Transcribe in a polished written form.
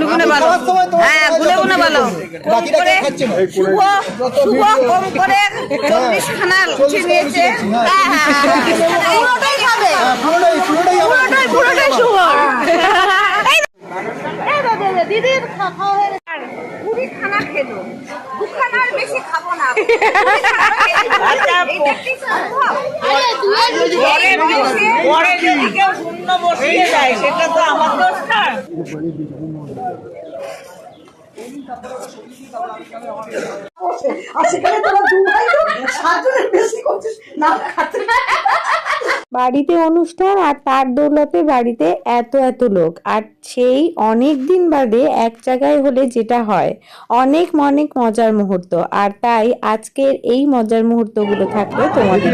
গুনে বলো, হ্যাঁ গুনে বলো। কম করে শুভ কম করে 40 খানা লুচি নিয়েছে। পুরোটাই খাবে, পুরোটাই শুভ। দিদির খাওয়া হয়ে গেছে, 20 খানা খেলো, 2 খানার বেশি খাবো না। পরে যদি কেউ শূন্য বসিয়ে যায় সেটা তো আমার দোষ না। বাড়িতে অনুষ্ঠান আর তার দৌলতে বাড়িতে এত এত লোক, আর সেই অনেক দিন বাদে এক জায়গায় হলে যেটা হয় অনেক অনেক মজার মুহূর্ত। আর তাই আজকের এই মজার মুহূর্তগুলো থাকবে তোমাদের।